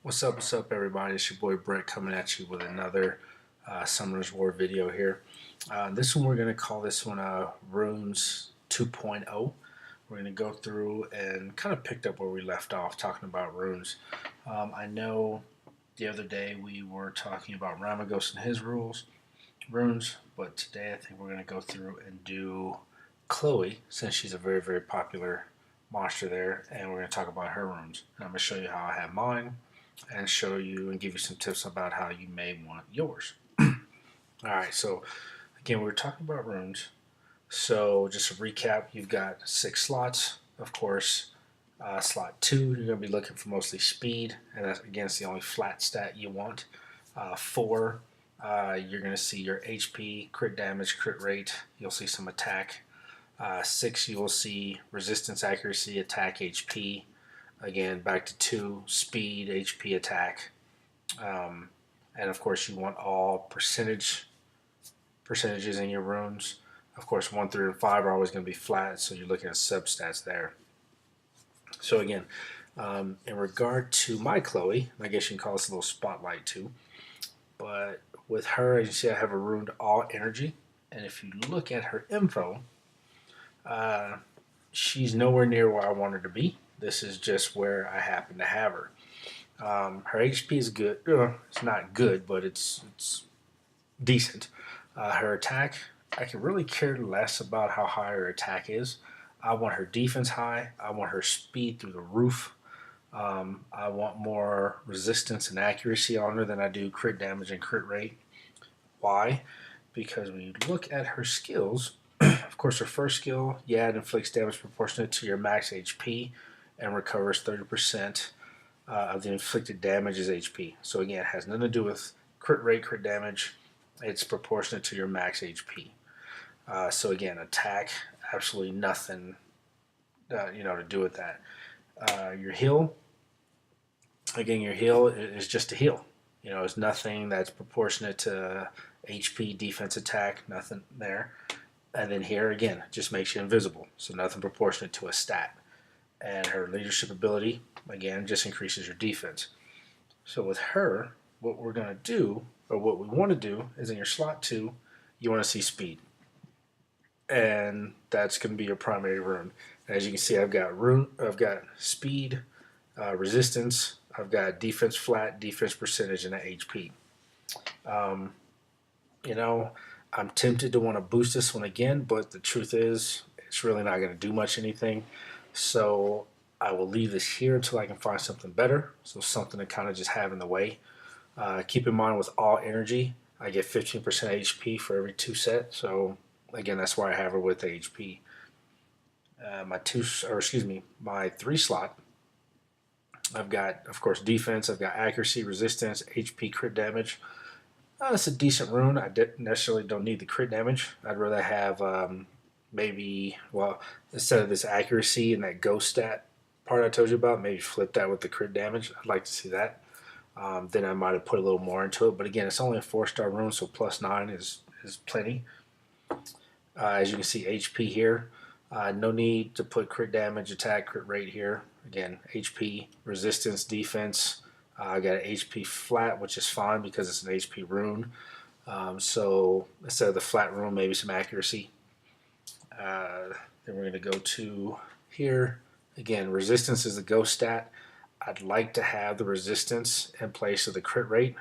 What's up, everybody? It's your boy Brett coming at you with another Summoner's War video here. This one, we're going to call this one Runes 2.0. We're going to go through and kind of picked up where we left off talking about runes. I know the other day we were talking about Ramagos and his runes, but today I think we're going to go through and do Chole, since she's a very, very popular monster there, and we're going to talk about her runes. And I'm going to show you how I have mine and show you and give you some tips about how you may want yours. Alright, so again, we were talking about runes. So just to recap, you've got 6 slots. Of course, slot 2, you're going to be looking for mostly speed, and that's, again, it's the only flat stat you want. 4, you're going to see your HP, crit damage, crit rate. You'll see some attack. 6, you will see resistance, accuracy, attack, HP. Again, back to 2, speed, HP, attack. And of course, you want all percentages in your runes. Of course, 1, 3, and 5 are always going to be flat, so you're looking at substats there. So again, in regard to my Chole, I guess you can call this a little spotlight too, but with her, as you see, I have a runed all energy, and if you look at her info, she's nowhere near where I want her to be. This is just where I happen to have her. Her HP is good. It's not good, but it's decent. Her attack, I can really care less about how high her attack is. I want her defense high. I want her speed through the roof. I want more resistance and accuracy on her than I do crit damage and crit rate. Why? Because when you look at her skills, of course, her first skill, it inflicts damage proportionate to your max HP and recovers 30% of the inflicted damage as HP. So again, it has nothing to do with crit rate, crit damage. It's proportionate to your max HP. So again, attack, absolutely nothing, to do with that. Your heal, again, your heal is just a heal. It's nothing that's proportionate to HP, defense, attack, nothing there. And then here again, just makes you invisible, so nothing proportionate to a stat. And her leadership ability, again, just increases your defense. So with her, what we're going to do, or what we want to do, is in your slot 2, you want to see speed. And that's going to be your primary rune. As you can see, I've got speed, resistance, I've got defense flat, defense percentage, and an HP. I'm tempted to want to boost this one again, but the truth is, it's really not going to do much anything. So I will leave this here until I can find something better. So something to kind of just have in the way. Keep in mind, with all energy, I get 15% HP for every 2 set. So again, that's why I have her with HP. My 3 slot, I've got, of course, defense. I've got accuracy, resistance, HP, crit damage. It's a decent rune. I necessarily don't need the crit damage. I'd rather have instead of this accuracy and that ghost stat part I told you about, maybe flip that with the crit damage. I'd like to see that. Then I might have put a little more into it. But again, it's only a 4-star rune, so +9 is plenty. As you can see, HP here. No need to put crit damage, attack, crit rate here. Again, HP, resistance, defense. I got an HP flat, which is fine because it's an HP rune. So instead of the flat rune, maybe some accuracy. Then we're going to go to here. Again, resistance is the ghost stat. I'd like to have the resistance in place of the crit rate.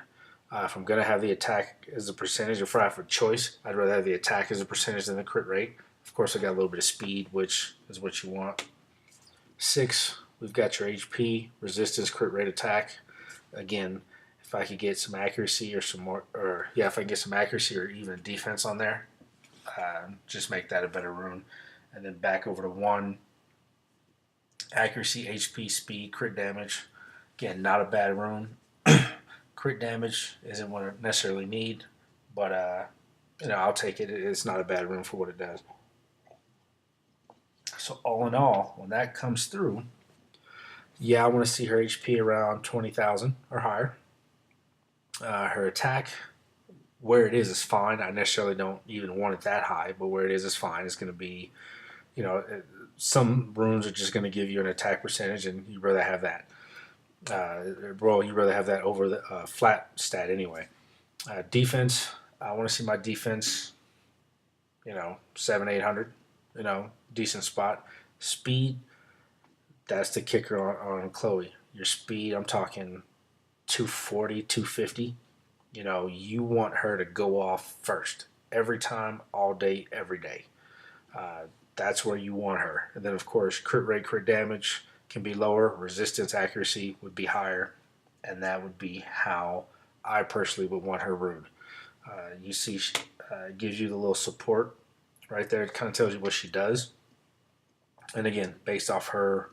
If I'm going to have the attack as a percentage, if I have a choice, I'd rather have the attack as a percentage than the crit rate. Of course, I got a little bit of speed, which is what you want. 6, we've got your HP, resistance, crit rate, attack. Again, if I could get some accuracy if I can get some accuracy or even defense on there, just make that a better rune. And then back over to 1, accuracy, HP, speed, crit damage. Again, not a bad rune. Crit damage isn't what I necessarily need, but I'll take it. It's not a bad rune for what it does. So all in all, when that comes through, I want to see her HP around 20,000 or higher. Her attack, where it is fine. I necessarily don't even want it that high, but where it is fine. It's going to be, some runes are just going to give you an attack percentage, and you'd rather have that. Well, you rather have that over the flat stat anyway. Defense, I want to see my defense, 700, 800, decent spot. Speed, that's the kicker on Chole. Your speed, I'm talking 240, 250. You want her to go off first every time, all day, every day. Uh, that's where you want her. And then, of course, crit rate, crit damage can be lower, resistance, accuracy would be higher, and that would be how I personally would want her rune. You see, gives you the little support right there. It kind of tells you what she does. And again, based off her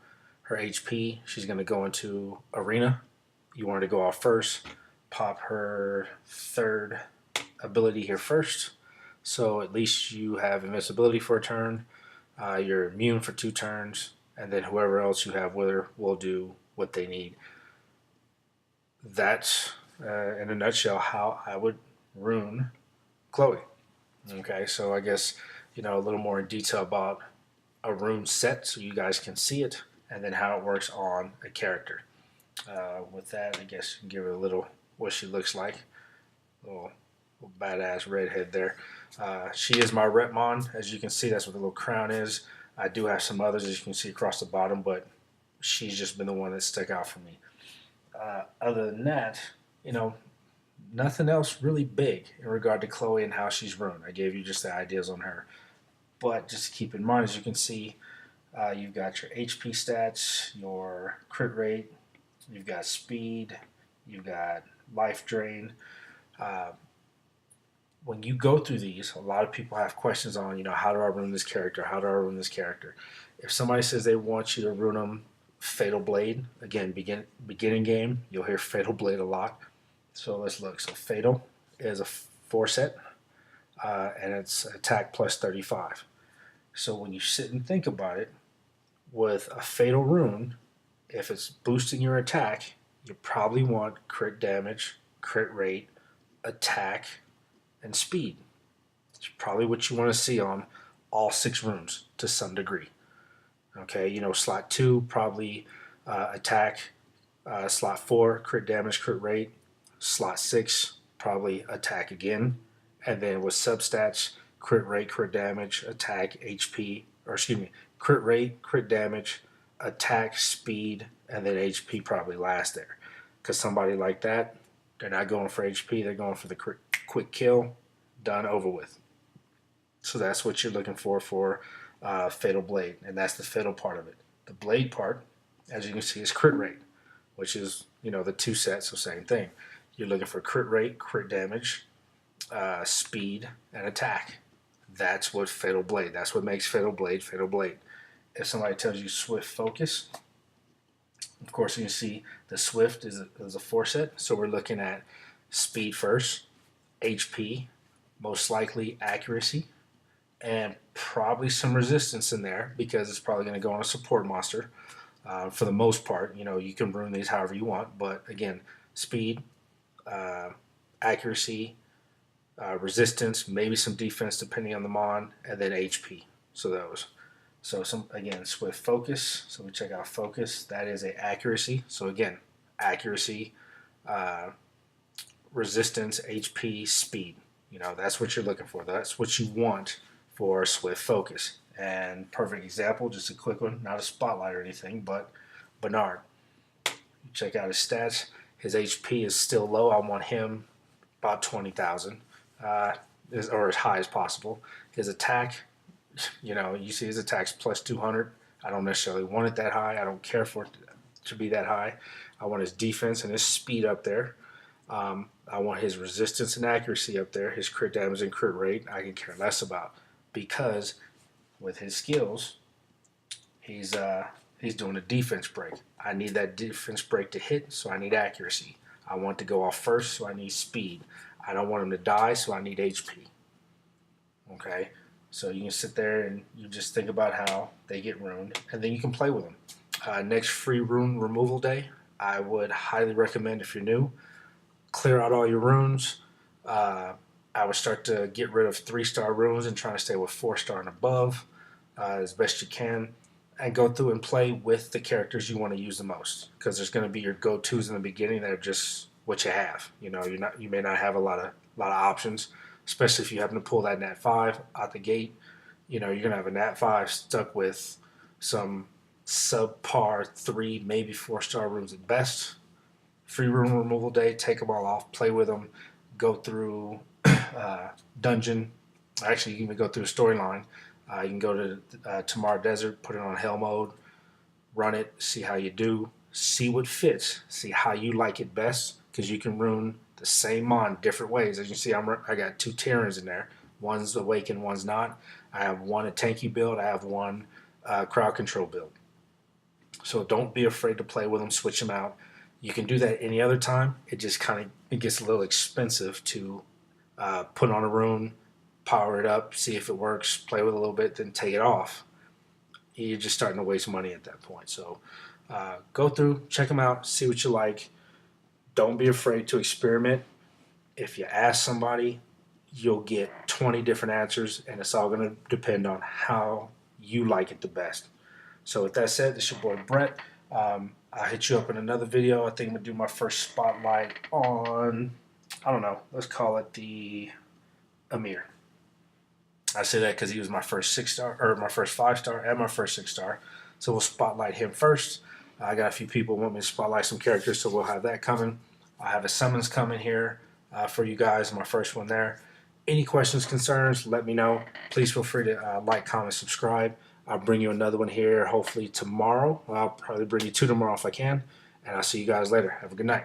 HP, she's going to go into arena. You want her to go off first, pop her third ability here first. So at least you have invincibility for a turn. You're immune for 2 turns, and then whoever else you have with her will do what they need. That's, in a nutshell, how I would rune Chole. Okay, so I guess, a little more in detail about a rune set so you guys can see it, and then how it works on a character. With that, I guess you can give her a little what she looks like. Little badass redhead there. She is my Repmon. As you can see, that's what the little crown is. I do have some others, as you can see across the bottom, but she's just been the one that stuck out for me. Other than that, nothing else really big in regard to Chole and how she's run. I gave you just the ideas on her. But just keep in mind, as you can see, you've got your HP stats, your crit rate, you've got speed, you've got life drain. Uh, when you go through these, a lot of people have questions on, how do I rune this character? How do I rune this character? If somebody says they want you to rune them Fatal Blade, again, beginning game, you'll hear Fatal Blade a lot. So let's look. So Fatal is a 4-set, and it's attack plus 35. So when you sit and think about it, with a Fatal Rune, if it's boosting your attack, you probably want crit damage, crit rate, attack, and speed. It's probably what you want to see on all 6 runes to some degree. Okay, slot 2, probably attack. Slot 4, crit damage, crit rate. Slot 6, probably attack again. And then with substats, crit rate, crit damage, attack, HP, or excuse me, crit rate, crit damage, attack, speed, and then HP probably last there. Because somebody like that, they're not going for HP, they're going for the quick kill, done, over with. So that's what you're looking for Fatal Blade, and that's the fatal part of it. The blade part, as you can see, is crit rate, which is, the 2 sets, so same thing. You're looking for crit rate, crit damage, speed, and attack. That's what Fatal Blade, that's what makes Fatal Blade Fatal Blade. If somebody tells you Swift Focus, of course you can see the Swift is a 4-set, so we're looking at speed first, HP, most likely accuracy, and probably some resistance in there because it's probably going to go on a support monster. For the most part, you can rune these however you want, but again, speed, accuracy, resistance, maybe some defense depending on the mon, and then HP. So those. So again, Swift Focus. So we check out Focus. That is a accuracy. So again, accuracy, resistance, HP, speed. That's what you're looking for. That's what you want for Swift Focus. And perfect example, just a quick one, not a spotlight or anything, but Bernard. You check out his stats. His HP is still low. I want him about 20,000, or as high as possible. His attack, you see his attack's plus 200. I don't necessarily want it that high. I don't care for it to be that high. I want his defense and his speed up there. I want his resistance and accuracy up there. His crit damage and crit rate, I can care less about, because with his skills, he's doing a defense break. I need that defense break to hit, so I need accuracy. I want to go off first, so I need speed. I don't want him to die, so I need HP. Okay, so you can sit there and you just think about how they get ruined, and then you can play with them. Next free rune removal day, I would highly recommend, if you're new, clear out all your runes. I would start to get rid of 3-star runes and try to stay with 4-star and above as best you can. and go through and play with the characters you want to use the most, because there's going to be your go-tos in the beginning that are just what you have. You may not have a lot of options, especially if you happen to pull that nat 5 out the gate. You're going to have a nat 5 stuck with some subpar 3, maybe 4-star rooms at best. Free room removal day, take them all off, play with them, go through dungeon. Actually, you can even go through a storyline. You can go to Tamar Desert, put it on hell mode, run it, see how you do, see what fits, see how you like it best, because you can rune the same mon different ways. As you see, I got 2 Terrans in there. One's awakened, one's not. I have one a tanky build. I have one crowd control build. So don't be afraid to play with them, switch them out. You can do that any other time. It just it gets a little expensive to put on a rune, power it up, see if it works, play with it a little bit, then take it off. You're just starting to waste money at that point. So go through, check them out, see what you like. Don't be afraid to experiment. If you ask somebody, you'll get 20 different answers, and it's all going to depend on how you like it the best. So with that said, this is your boy Brett. I'll hit you up in another video. I think I'm going to do my first spotlight on, I don't know, let's call it the Amir. I say that because he was my first 6-star, or my first 5-star, and my first 6-star. So we'll spotlight him first. I got a few people want me to spotlight some characters, so we'll have that coming. I have a summons coming here for you guys, my first one there. Any questions, concerns, let me know. Please feel free to like, comment, subscribe. I'll bring you another one here hopefully tomorrow. I'll probably bring you 2 tomorrow if I can. And I'll see you guys later. Have a good night.